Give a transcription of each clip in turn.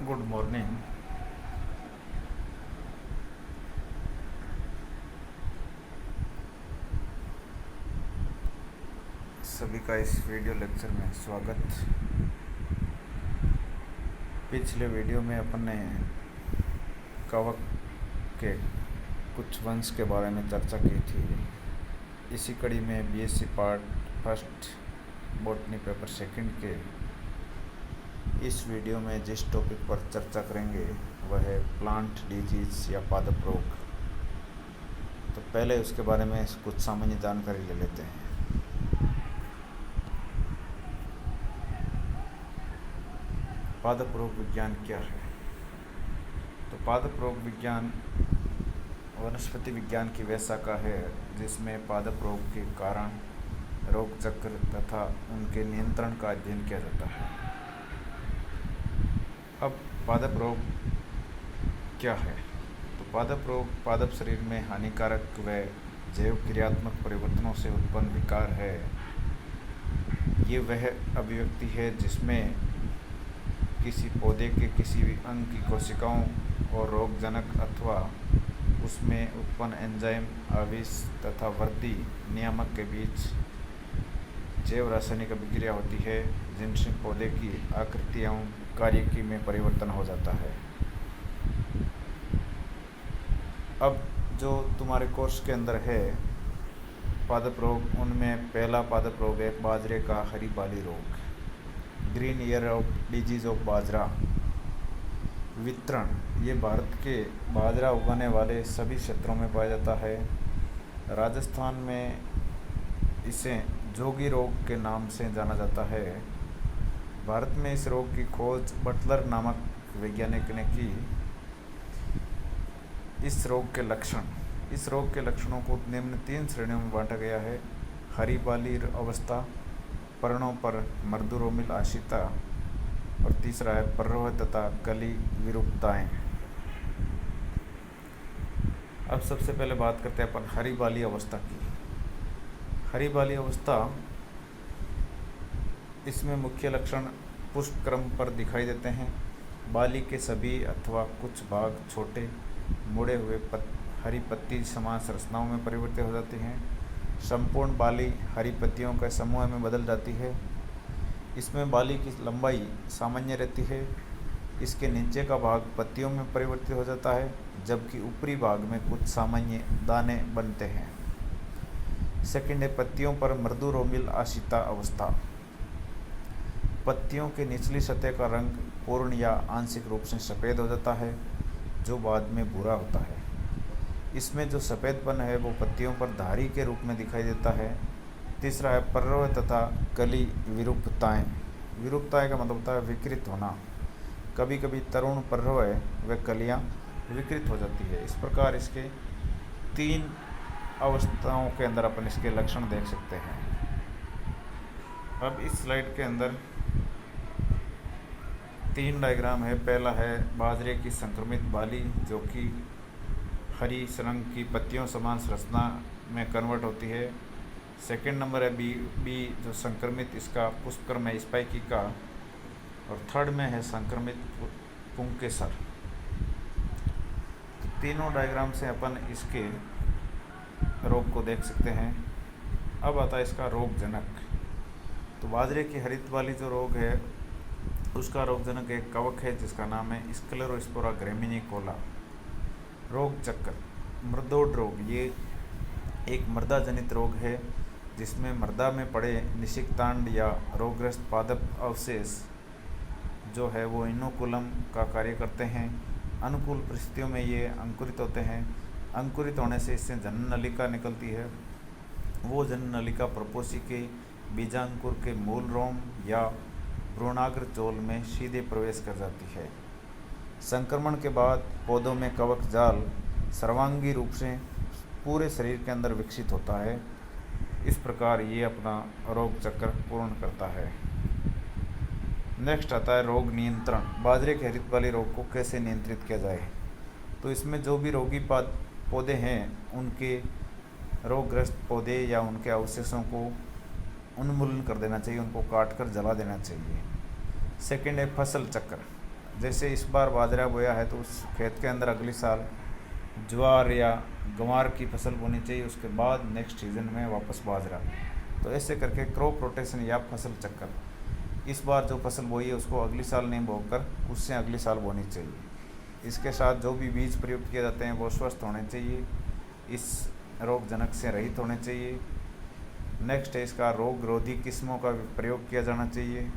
Good morning. सभी का इस वीडियो लेक्चर में स्वागत। पिछले वीडियो में अपन ने कवक के कुछ वंश के बारे में चर्चा की थी। इसी कड़ी में BSc part first botany paper second के इस वीडियो में जिस टॉपिक पर चर्चा करेंगे वह है प्लांट डिजीज या पादप रोग। तो पहले उसके बारे में कुछ सामान्य जानकारी ले लेते हैं। पादप रोग विज्ञान क्या है? तो पादप रोग विज्ञान वनस्पति विज्ञान की वह शाखा है जिसमें पादप रोग के कारण, रोग चक्र तथा उनके नियंत्रण का अध्ययन किया जाता है। अब पादप रोग क्या है? तो पादप रोग पादप शरीर में हानिकारक व जैव क्रियात्मक परिवर्तनों से उत्पन्न विकार है। ये वह अभिव्यक्ति है जिसमें किसी पौधे के किसी भी अंग की कोशिकाओं और रोगजनक अथवा उसमें उत्पन्न एंजाइम, आवेश तथा वृद्धि नियामक के बीच जैव रासायनिक अभिक्रिया होती है जिनसे पौधे की आकृति एवं कार्यकी में परिवर्तन हो जाता है। अब जो तुम्हारे कोर्स के अंदर है पादप रोग, उनमें पहला पादप रोग है बाजरे का हरी बाली रोग, green ear of disease of बाजरा। वितरण ये भारत के बाजरा उगाने वाले सभी क्षेत्रों में पाया जाता है। राजस्थान में इसे जोगी रोग के नाम से जाना जाता है। भारत में इस रोग की खोज बटलर नामक वैज्ञानिक ने की। इस रोग के लक्षणों को निम्न 3 श्रेणियों में बांटा गया है। हरी बाली अवस्था, पर्णों पर मर्दुरोमिल आशिता और तीसरा है पर्रोह तथा कली विरूपताएं। अब सबसे पहले बात करते हैं अपन हरी बाली अवस्था की। हरी बाली अवस्था, इसमें मुख्य लक्षण पुष्प क्रम पर दिखाई देते हैं। बाली के सभी अथवा कुछ भाग छोटे मुड़े हुए हरी पत्ती समान संरचनाओं में परिवर्तित हो जाती हैं। संपूर्ण बाली हरी पत्तियों के समूह में बदल जाती है। इसमें बाली की लंबाई सामान्य रहती है। इसके नीचे का भाग पत्तियों में परिवर्तित हो जाता है जबकि ऊपरी भाग में कुछ सामान्य दाने बनते हैं। सेकंड है पत्तियों पर मृदुरोमिल आशिता अवस्था। पत्तियों के निचली सतह का रंग पूर्ण या आंशिक रूप से सफ़ेद हो जाता है जो बाद में भूरा होता है। इसमें जो सफ़ेदपन है वो पत्तियों पर धारी के रूप में दिखाई देता है। तीसरा है पर्रोह तथा कली विरूपताएं। विरूपताएं का मतलब होता है विकृत होना। कभी कभी तरुण पर्रोह व कलियां विकृत हो जाती है। इस प्रकार इसके 3 अवस्थाओं के अंदर अपन इसके लक्षण देख सकते हैं। अब इस स्लाइड के अंदर 3 डायग्राम है। पहला है बाजरे की संक्रमित बाली जो कि हरी रंग की पत्तियों समान संरचना में कन्वर्ट होती है। सेकंड नंबर है बी जो संक्रमित इसका पुष्पक्रम है स्पाइकी का। और थर्ड में है संक्रमित पुंकेसर। तो तीनों डायग्राम से अपन इसके रोग को देख सकते हैं। अब आता है इसका रोगजनक। तो बाजरे की हरित वाली जो रोग है उसका रोगजनक एक कवक है जिसका नाम है स्क्लेरोस्पोरा ग्रेमिनिकोला। रोग चक्र मृदोड रोग, ये एक मृदा जनित रोग है जिसमें मृदा में पड़े निषिक्तांड या रोगग्रस्त पादप अवशेष जो है वो इनोकुलम का कार्य करते हैं। अनुकूल परिस्थितियों में ये अंकुरित होते हैं। अंकुरित होने से इससे जनन नलिका निकलती है। वो जनन नलिका प्रपोषी के बीजांकुर के मूल रोम या भ्रूणाग्र चोल में सीधे प्रवेश कर जाती है। संक्रमण के बाद पौधों में कवक जाल सर्वांगी रूप से पूरे शरीर के अंदर विकसित होता है। इस प्रकार ये अपना रोग चक्र पूर्ण करता है। नेक्स्ट आता है रोग नियंत्रण। बाजरे के हरित वाली रोग को कैसे नियंत्रित किया जाए? तो इसमें जो भी रोगी पौधे हैं उनके रोगग्रस्त पौधे या उनके अवशेषों को उन्मूलन कर देना चाहिए, उनको काट कर जला देना चाहिए। सेकंड है फसल चक्र। जैसे इस बार बाजरा बोया है तो उस खेत के अंदर अगली साल ज्वार या गंवार की फसल बोनी चाहिए, उसके बाद नेक्स्ट सीज़न में वापस बाजरा। तो ऐसे करके क्रॉप रोटेशन या फसल चक्कर, इस बार जो फसल बोई है उसको अगली साल नहीं बोकर उससे अगली साल बोनी चाहिए। इसके साथ जो भी बीज प्रयुक्त किए जाते हैं वो स्वस्थ होने चाहिए, इस रोग जनक से रहित होने चाहिए। नेक्स्ट है इसका रोग रोधी किस्मों का प्रयोग किया जाना चाहिए।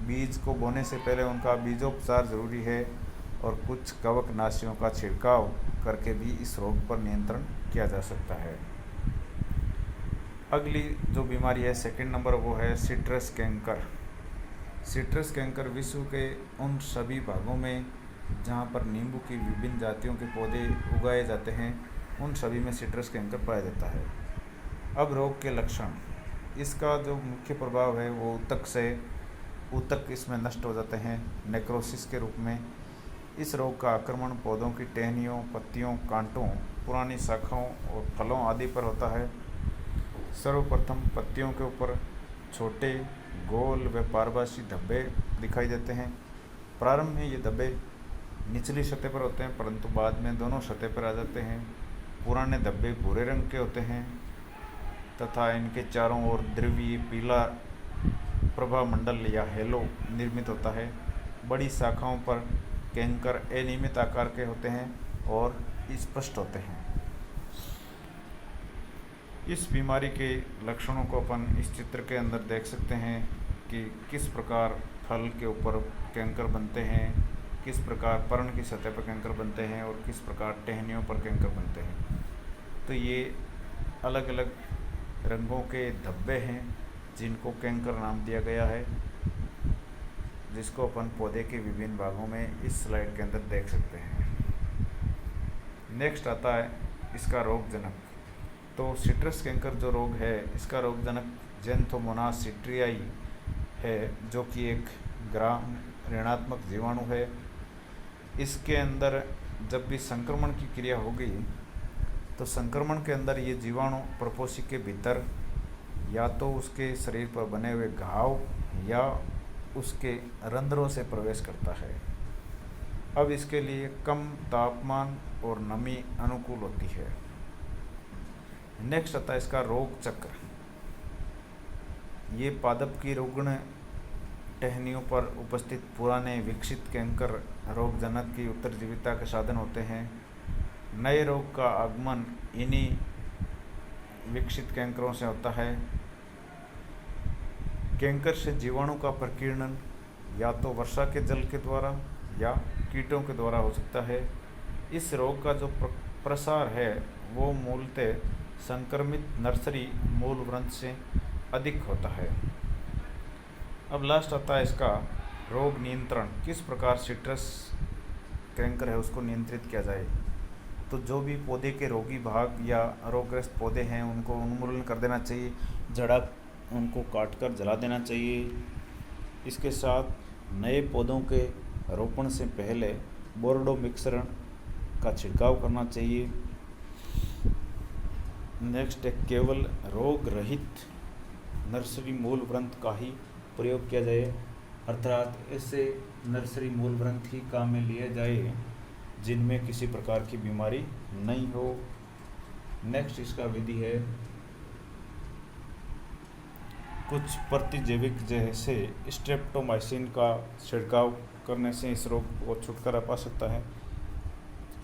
बीज को बोने से पहले उनका बीजोपचार जरूरी है और कुछ कवकनाशियों का छिड़काव करके भी इस रोग पर नियंत्रण किया जा सकता है। अगली जो बीमारी है सेकंड नंबर, वो है सिट्रस कैंकर। सिट्रस कैंकर विश्व के उन सभी भागों में जहाँ पर नींबू की विभिन्न जातियों के पौधे उगाए जाते हैं, उन सभी में सिट्रस कैंकर पाया जाता है। अब रोग के लक्षण, इसका जो मुख्य प्रभाव है वो ऊतक इसमें नष्ट हो जाते हैं नेक्रोसिस के रूप में। इस रोग का आक्रमण पौधों की टहनियों, पत्तियों, कांटों, पुरानी शाखाओं और फलों आदि पर होता है। सर्वप्रथम पत्तियों के ऊपर छोटे गोल व पारभासी धब्बे दिखाई देते हैं। प्रारंभ में ये धब्बे निचली सतह पर होते हैं, परंतु बाद में दोनों सतह पर आ जाते हैं। पुराने धब्बे भूरे रंग के होते हैं तथा इनके चारों ओर ध्रुवीय पीला प्रभा मंडल या हेलो निर्मित होता है। बड़ी शाखाओं पर कैंकर अनियमित आकार के होते हैं और स्पष्ट होते हैं। इस बीमारी के लक्षणों को अपन इस चित्र के अंदर देख सकते हैं कि किस प्रकार फल के ऊपर कैंकर बनते हैं, किस प्रकार पर्ण की सतह पर कैंकर बनते हैं और किस प्रकार टहनियों पर कैंकर बनते हैं। तो ये अलग अलग रंगों के धब्बे हैं जिनको कैंकर नाम दिया गया है, जिसको अपन पौधे के विभिन्न भागों में इस स्लाइड के अंदर देख सकते हैं। नेक्स्ट आता है इसका रोग जनक। तो सिट्रस कैंकर जो रोग है, इसका रोग जनक ज़ैंथोमोनास सिट्रियाई है, जो कि एक ग्राम ऋणात्मक जीवाणु है। इसके अंदर जब भी संक्रमण की क्रिया होगी तो संक्रमण के अंदर ये जीवाणु प्रपोषी के भीतर या तो उसके शरीर पर बने हुए घाव या उसके रंध्रों से प्रवेश करता है। अब इसके लिए कम तापमान और नमी अनुकूल होती है। नेक्स्ट आता है इसका रोग चक्र। ये पादप की रुग्ण टहनियों पर उपस्थित पुराने विकसित कैंकर रोगजनक की उत्तरजीविता के साधन होते हैं। नए रोग का आगमन इन्हीं विकसित कैंकरों से होता है। कैंकर से जीवाणु का प्रकीर्णन या तो वर्षा के जल के द्वारा या कीटों के द्वारा हो सकता है। इस रोग का जो प्रसार है वो मूलतः संक्रमित नर्सरी मूल वृंत से अधिक होता है। अब लास्ट आता है इसका रोग नियंत्रण। किस प्रकार सिट्रस कैंकर है उसको नियंत्रित किया जाए। तो जो भी पौधे के रोगी भाग या रोगग्रस्त पौधे हैं उनको उन्मूलन कर देना चाहिए, जड़ा उनको काटकर जला देना चाहिए। इसके साथ नए पौधों के रोपण से पहले बोर्डो मिश्रण का छिड़काव करना चाहिए। नेक्स्ट है केवल रोग रहित नर्सरी मूल वृंत का ही प्रयोग किया जाए, अर्थात ऐसे नर्सरी मूल वृंत ही काम में लिए जाए जिनमें किसी प्रकार की बीमारी नहीं हो। नेक्स्ट इसका विधि है कुछ प्रतिजैविक जैसे स्ट्रेप्टोमाइसिन का छिड़काव करने से इस रोग को छुटकारा पा सकता है,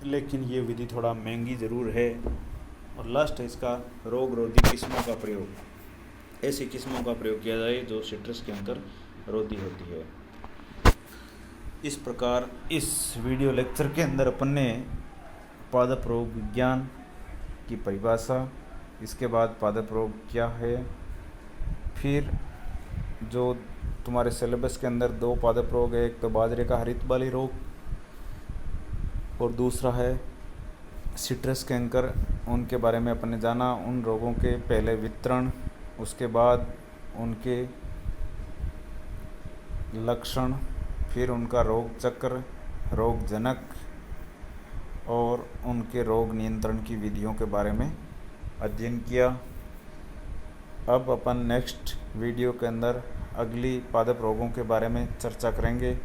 लेकिन ये विधि थोड़ा महंगी ज़रूर है। और लास्ट है इसका रोग रोधी किस्मों का प्रयोग। ऐसी किस्मों का प्रयोग किया जाए जो सिट्रस कैंकर रोधी होती है। इस प्रकार इस वीडियो लेक्चर के अंदर अपन ने पादप रोग विज्ञान की परिभाषा, इसके बाद पादप रोग क्या है, फिर जो तुम्हारे सिलेबस के अंदर 2 पादप रोग है, एक तो बाजरे का हरित बाली रोग और दूसरा है सिट्रस कैंकर, उनके बारे में अपन ने जाना। उन रोगों के पहले वितरण, उसके बाद उनके लक्षण, फिर उनका रोग चक्र, रोग जनक और उनके रोग नियंत्रण की विधियों के बारे में अध्ययन किया। अब अपन नेक्स्ट वीडियो के अंदर अगली पादप रोगों के बारे में चर्चा करेंगे।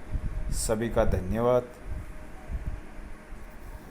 सभी का धन्यवाद।